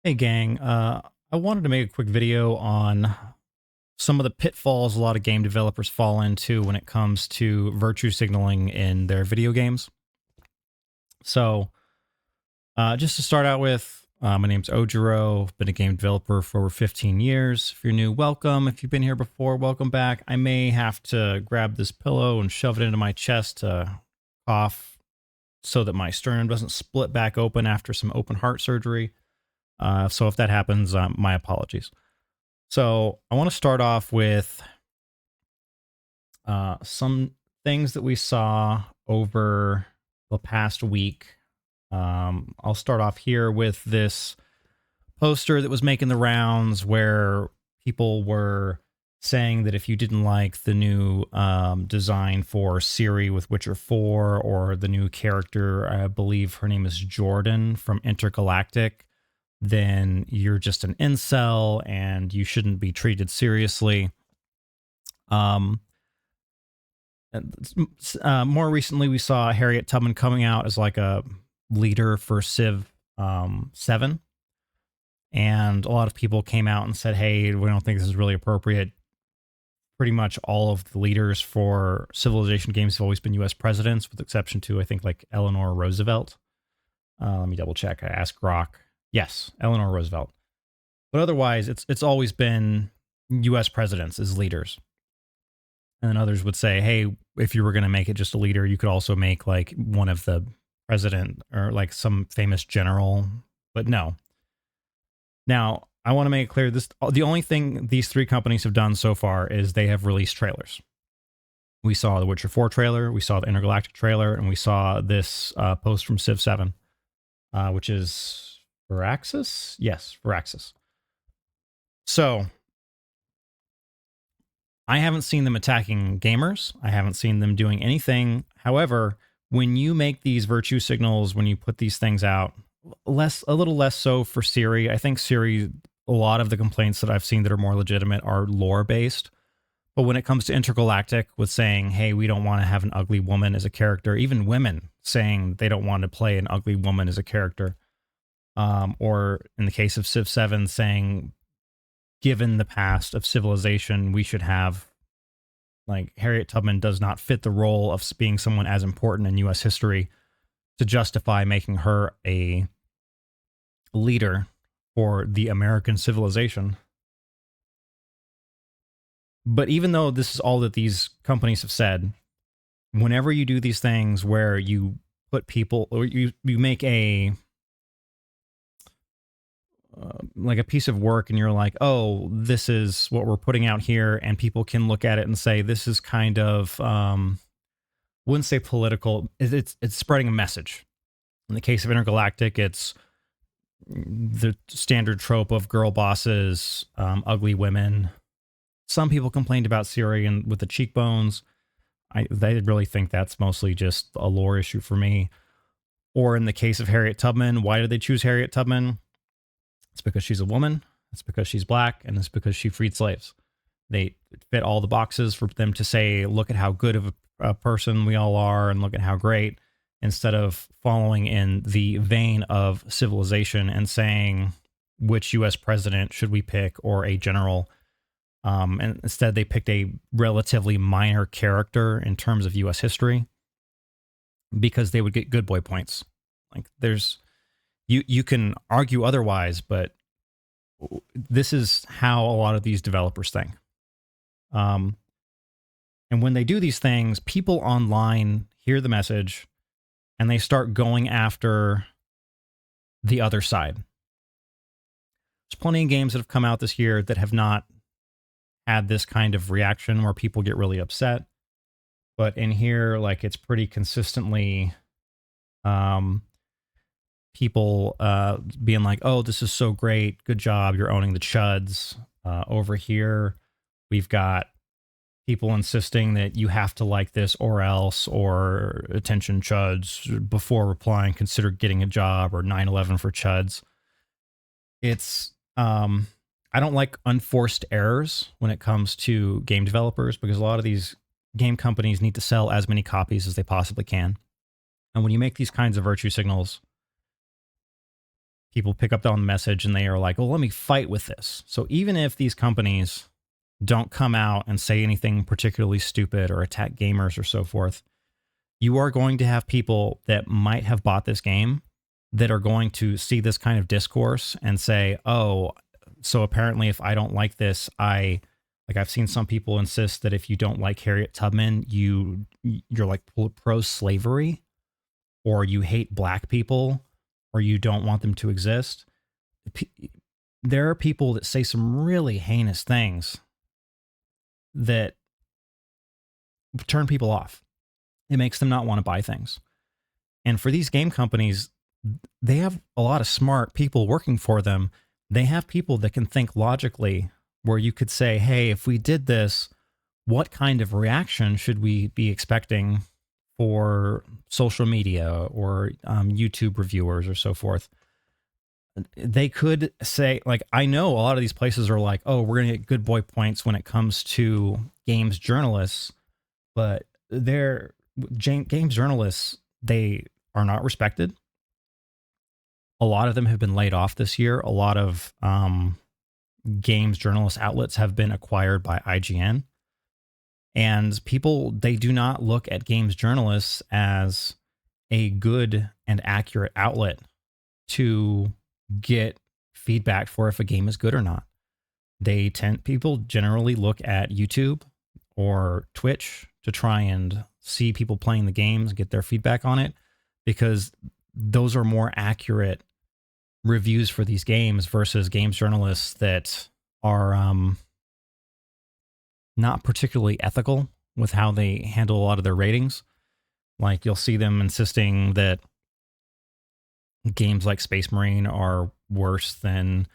Hey gang, I wanted to make a quick video on some of the pitfalls a lot of game developers fall into when it comes to virtue signaling in their video games. So, just to start out with, my name's Ojiro. Been a game developer for over 15 years. If you're new, welcome. If you've been here before, welcome back. I may have to grab this pillow and shove it into my chest to cough so that my sternum doesn't split back open after some open heart surgery. So if that happens, my apologies. So I want to start off with some things that we saw over the past week. I'll start off here with this poster that was making the rounds where people were saying that if you didn't like the new design for Ciri with Witcher 4 or the new character, I believe her name is Jordan from Intergalactic, then you're just an incel and you shouldn't be treated seriously. More recently, we saw Harriet Tubman coming out as like a leader for Civ 7. And a lot of people came out and said, hey, we don't think this is really appropriate. Pretty much all of the leaders for Civilization games have always been U.S. presidents, with exception to, I think, like Eleanor Roosevelt. Let me double check. I asked Grok. Yes, Eleanor Roosevelt. But otherwise, it's always been U.S. presidents as leaders. And then others would say, hey, if you were going to make it just a leader, you could also make like one of the president or like some famous general. But no. Now, I want to make it clear, the only thing these three companies have done so far is they have released trailers. We saw the Witcher 4 trailer, we saw the Intergalactic trailer, and we saw this post from Civ 7, which is Firaxis? Yes, Firaxis. So, I haven't seen them attacking gamers. I haven't seen them doing anything. However, when you make these virtue signals, when you put these things out, a little less so for Ciri. I think Ciri, a lot of the complaints that I've seen that are more legitimate are lore-based. But when it comes to Intergalactic with saying, hey, we don't want to have an ugly woman as a character, even women saying they don't want to play an ugly woman as a character, or in the case of Civ 7 saying, given the past of Civilization, we should have, like, Harriet Tubman does not fit the role of being someone as important in U.S. history to justify making her a leader for the American civilization. But even though this is all that these companies have said, whenever you do these things where you put people, or you make a like a piece of work and you're like, oh, this is what we're putting out here, and people can look at it and say, this is kind of, wouldn't say political, it's spreading a message. In the case of Intergalactic, it's the standard trope of girl bosses, ugly women. Some people complained about Ciri and with the cheekbones. They really think that's mostly just a lore issue for me. Or in the case of Harriet Tubman, why did they choose Harriet Tubman? It's because she's a woman, it's because she's black, and it's because she freed slaves. They fit all the boxes for them to say, look at how good of a person we all are, and look at how great, instead of following in the vein of Civilization and saying, which U.S. president should we pick, or a general. And instead, they picked a relatively minor character in terms of U.S. history because they would get good boy points. Like, there's... You can argue otherwise, but this is how a lot of these developers think. And when they do these things, people online hear the message and they start going after the other side. There's plenty of games that have come out this year that have not had this kind of reaction where people get really upset. But in here, like, it's pretty consistently... people being like, oh, this is so great, good job, you're owning the chuds. Over here, we've got people insisting that you have to like this or else, or attention chuds, before replying, consider getting a job, or 9/11 for chuds. It's, I don't like unforced errors when it comes to game developers, because a lot of these game companies need to sell as many copies as they possibly can. And when you make these kinds of virtue signals, people pick up on the message and they are like, well, let me fight with this. So even if these companies don't come out and say anything particularly stupid or attack gamers or so forth, you are going to have people that might have bought this game that are going to see this kind of discourse and say, oh, so apparently if I don't like this, I've seen some people insist that if you don't like Harriet Tubman, you're like pro-slavery, or you hate black people, or you don't want them to exist. There are people that say some really heinous things that turn people off. It makes them not want to buy things. And for these game companies, they have a lot of smart people working for them. They have people that can think logically, where you could say, hey, if we did this, what kind of reaction should we be expecting for social media or YouTube reviewers or so forth? They could say, like, I know a lot of these places are like, oh, we're going to get good boy points when it comes to games journalists, but games journalists, they are not respected. A lot of them have been laid off this year. A lot of games journalist outlets have been acquired by IGN. And people, they do not look at games journalists as a good and accurate outlet to get feedback for if a game is good or not. People generally look at YouTube or Twitch to try and see people playing the games, get their feedback on it, because those are more accurate reviews for these games versus games journalists that are not particularly ethical with how they handle a lot of their ratings. Like, you'll see them insisting that games like Space Marine are worse than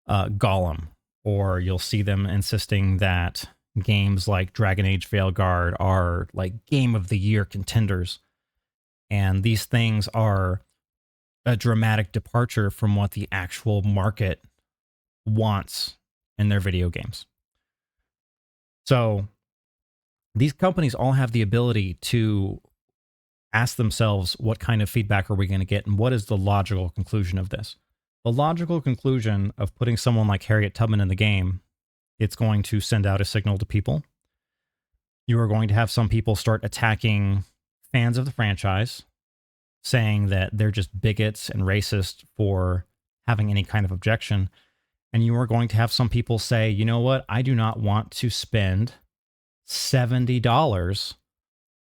Gollum, or you'll see them insisting that games like Dragon Age Veilguard are like Game of the Year contenders. And these things are a dramatic departure from what the actual market wants in their video games. So these companies all have the ability to ask themselves, what kind of feedback are we going to get, and what is the logical conclusion of this? The logical conclusion of putting someone like Harriet Tubman in the game, it's going to send out a signal to people. You are going to have some people start attacking fans of the franchise, saying that they're just bigots and racist for having any kind of objection. And you are going to have some people say, you know what, I do not want to spend $70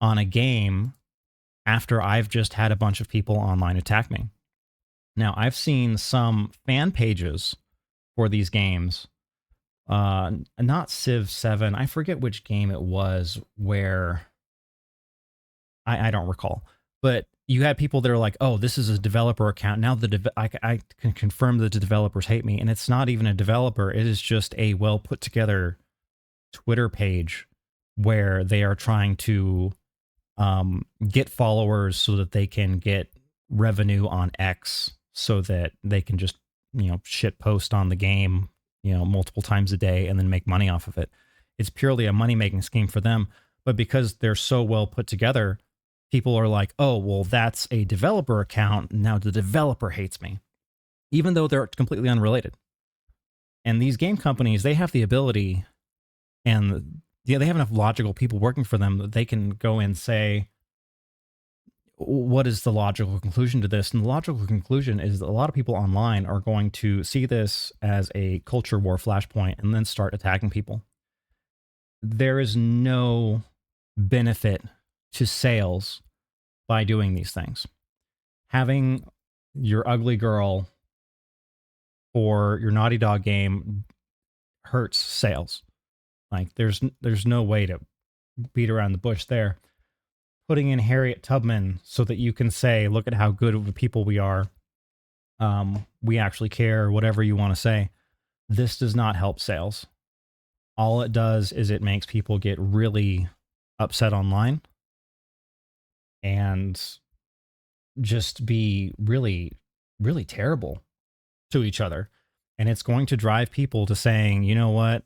on a game after I've just had a bunch of people online attack me. Now, I've seen some fan pages for these games, not Civ 7, I forget which game it was, where I don't recall, but you had people that are like, oh, this is a developer account. Now I can confirm that the developers hate me. And it's not even a developer. It is just a well put together Twitter page where they are trying to get followers so that they can get revenue on X, so that they can just, shit post on the game, multiple times a day and then make money off of it. It's purely a money-making scheme for them. But because they're so well put together, people are like, oh, well, that's a developer account. Now the developer hates me, even though they're completely unrelated. And these game companies, they have the ability, and they have enough logical people working for them that they can go and say, what is the logical conclusion to this? And the logical conclusion is that a lot of people online are going to see this as a culture war flashpoint and then start attacking people. There is no benefit to sales by doing these things. Having your ugly girl or your Naughty Dog game hurts sales. Like, there's no way to beat around the bush there. Putting in Harriet Tubman so that you can say, look at how good of a people we are. We actually care, whatever you want to say. This does not help sales. All it does is it makes people get really upset online and just be really, really terrible to each other. And it's going to drive people to saying, you know what?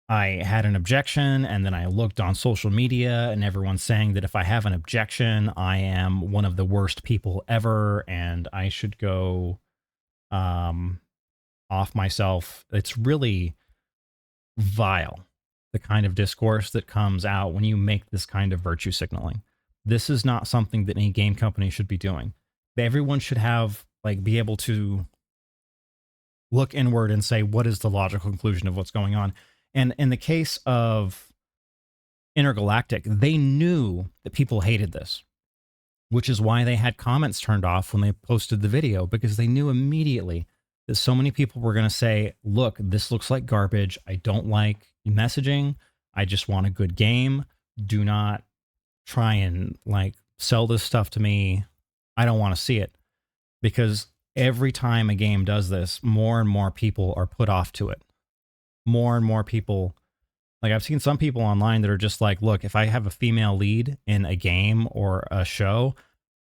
I had an objection, and then I looked on social media, and everyone's saying that if I have an objection, I am one of the worst people ever, and I should go um, off myself. It's really vile, the kind of discourse that comes out when you make this kind of virtue signaling. This is not something that any game company should be doing. Everyone should have, like, be able to look inward and say, what is the logical conclusion of what's going on? And in the case of Intergalactic, they knew that people hated this, which is why they had comments turned off when they posted the video, because they knew immediately that so many people were going to say, look, this looks like garbage. I don't like messaging. I just want a good game. Do not try and like sell this stuff to me. I don't want to see it. Because every time a game does this, more and more people are put off to it. More and more people, like I've seen some people online that are just like, look, if I have a female lead in a game or a show,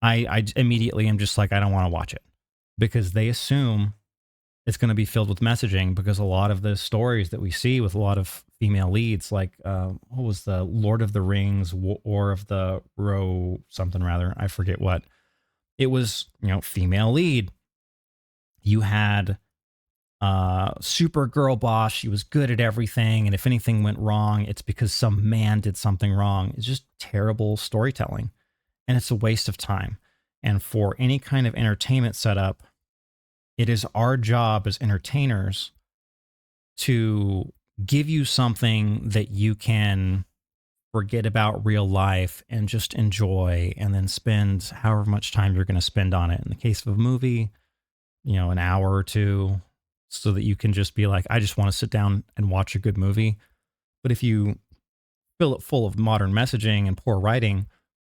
I immediately am just like, I don't want to watch it, because they assume it's going to be filled with messaging, because a lot of the stories that we see with a lot of female leads, like what was the Lord of the Rings, War of the Row, something rather, I forget what. It was, female lead. You had super girl boss. She was good at everything. And if anything went wrong, it's because some man did something wrong. It's just terrible storytelling. And it's a waste of time. And for any kind of entertainment setup, it is our job as entertainers to give you something that you can forget about real life and just enjoy, and then spend however much time you're going to spend on it. In the case of a movie, an hour or two, so that you can just be like, I just want to sit down and watch a good movie. But if you fill it full of modern messaging and poor writing,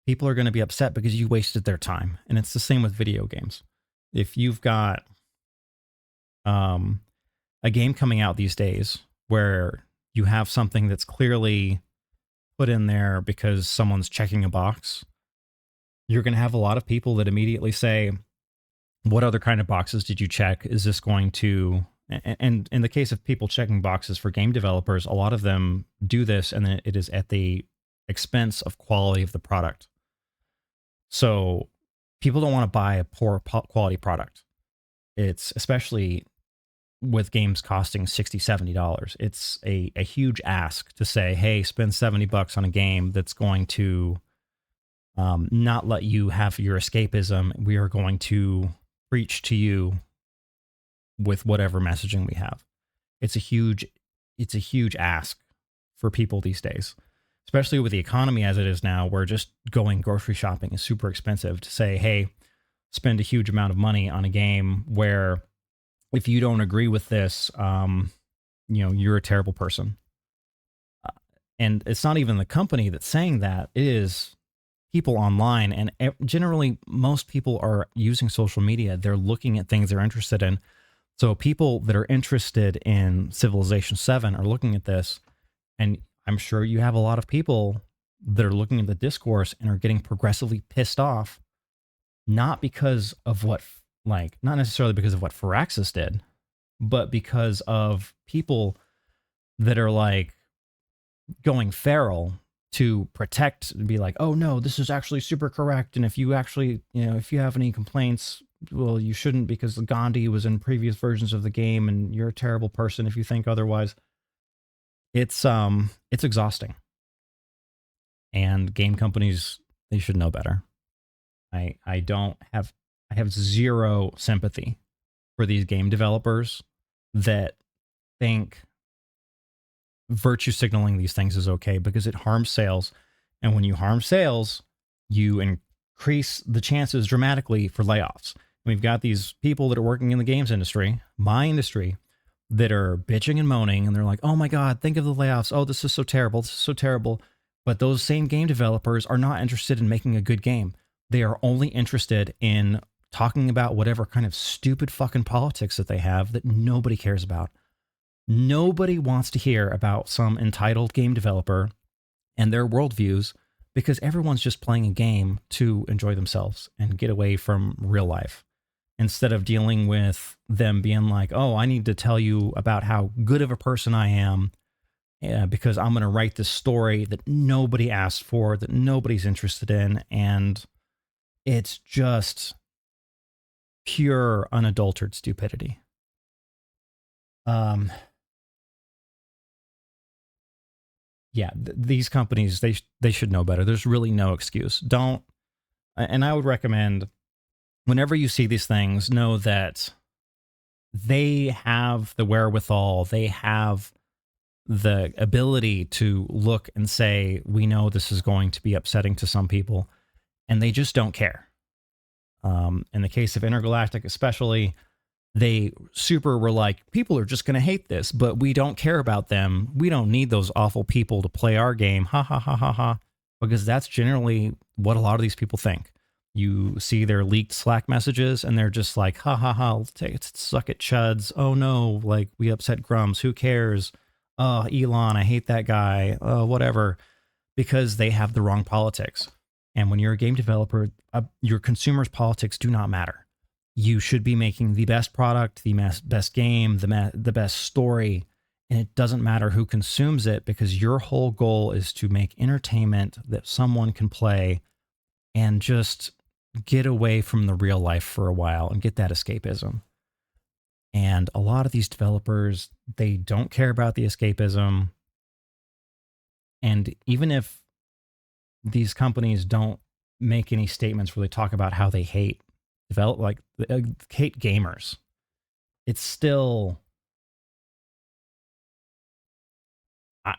people are going to be upset because you wasted their time. And it's the same with video games. If you've got a game coming out these days where you have something that's clearly put in there because someone's checking a box, you're going to have a lot of people that immediately say, what other kind of boxes did you check? Is this going to, and in the case of people checking boxes for game developers, a lot of them do this, and then it is at the expense of quality of the product. So people don't want to buy a poor quality product. It's especially with games costing $60, $70. It's a huge ask to say, hey, spend $70 on a game that's going to not let you have your escapism. We are going to preach to you with whatever messaging we have. It's a huge ask for people these days, especially with the economy as it is now, where just going grocery shopping is super expensive. To say, hey, spend a huge amount of money on a game where if you don't agree with this, you're a terrible person. And it's not even the company that's saying that. It is people online. And generally, most people are using social media. They're looking at things they're interested in. So people that are interested in Civilization 7 are looking at this. And I'm sure you have a lot of people that are looking at the discourse and are getting progressively pissed off, not because of what, not necessarily because of what Firaxis did, but because of people that are like going feral to protect and be like, oh no, this is actually super correct. And if you actually, if you have any complaints, well, you shouldn't, because Gandhi was in previous versions of the game and you're a terrible person if you think otherwise. It's exhausting. And game companies, they should know better. I have zero sympathy for these game developers that think virtue signaling these things is okay, because it harms sales. And when you harm sales, you increase the chances dramatically for layoffs. We've got these people that are working in the games industry, my industry, that are bitching and moaning, and they're like, oh my God, think of the layoffs. Oh, this is so terrible. This is so terrible. But those same game developers are not interested in making a good game. They are only interested in talking about whatever kind of stupid fucking politics that they have that nobody cares about. Nobody wants to hear about some entitled game developer and their worldviews, because everyone's just playing a game to enjoy themselves and get away from real life, instead of dealing with them being like, oh, I need to tell you about how good of a person I am, because I'm going to write this story that nobody asked for, that nobody's interested in. And it's just pure unadulterated stupidity. Yeah, these companies, they should know better. There's really no excuse. Don't, and I would recommend whenever you see these things, know that they have the wherewithal, they have the ability to look and say, we know this is going to be upsetting to some people, and they just don't care. In the case of Intergalactic, especially, they super were like, people are just going to hate this, but we don't care about them. We don't need those awful people to play our game. Ha ha ha ha ha. Because that's generally what a lot of these people think. You see their leaked Slack messages and they're just like, ha ha ha, suck it, chuds. Oh no, like we upset Grumps. Who cares? Oh, Elon, I hate that guy. Oh, whatever. Because they have the wrong politics. And when you're a game developer, your consumers' politics do not matter. You should be making the best product, the best game, the best story, and it doesn't matter who consumes it, because your whole goal is to make entertainment that someone can play and just get away from the real life for a while and get that escapism. And a lot of these developers, they don't care about the escapism. And even if these companies don't make any statements where they talk about how they hate hate gamers, it's still,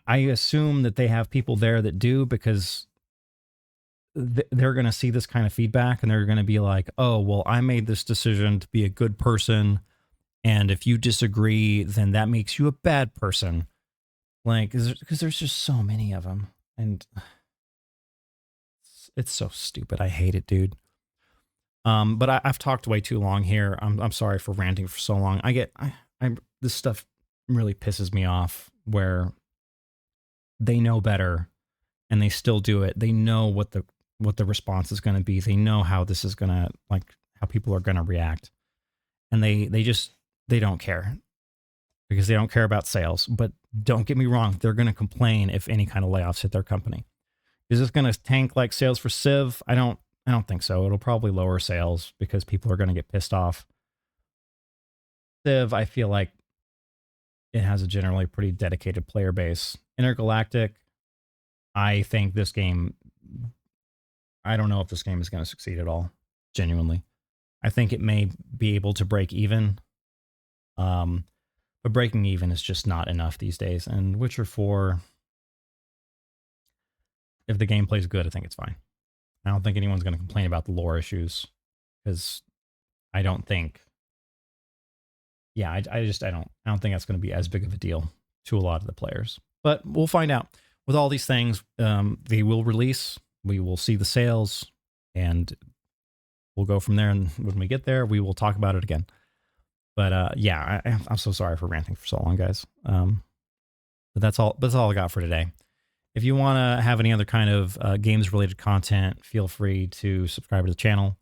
I assume that they have people there that do, because they're going to see this kind of feedback and they're going to be like, oh, well, I made this decision to be a good person, and if you disagree, then that makes you a bad person. Like, because there's just so many of them, and it's so stupid. I hate it, dude. But I've talked way too long here. I'm sorry for ranting for so long. This stuff really pisses me off, where they know better and they still do it. They know what the response is going to be. They know how this is going to, like, how people are going to react, and they don't care, because they don't care about sales. But don't get me wrong, they're going to complain if any kind of layoffs hit their company. Is this going to tank like sales for Civ? I don't think so. It'll probably lower sales because people are going to get pissed off. Civ, I feel like it has a generally pretty dedicated player base. Intergalactic, I think this game, I don't know if this game is going to succeed at all, genuinely. I think it may be able to break even, but breaking even is just not enough these days. And Witcher 4, if the gameplay is good, I think it's fine. I don't think anyone's going to complain about the lore issues, because I don't think, I don't think that's going to be as big of a deal to a lot of the players. But we'll find out. With all these things, they will release. We will see the sales, and we'll go from there. And when we get there, we will talk about it again. But I'm so sorry for ranting for so long, guys. But that's all I got for today. If you want to have any other kind of games-related content, feel free to subscribe to the channel.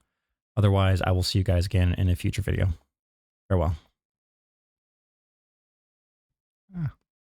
Otherwise, I will see you guys again in a future video. Farewell.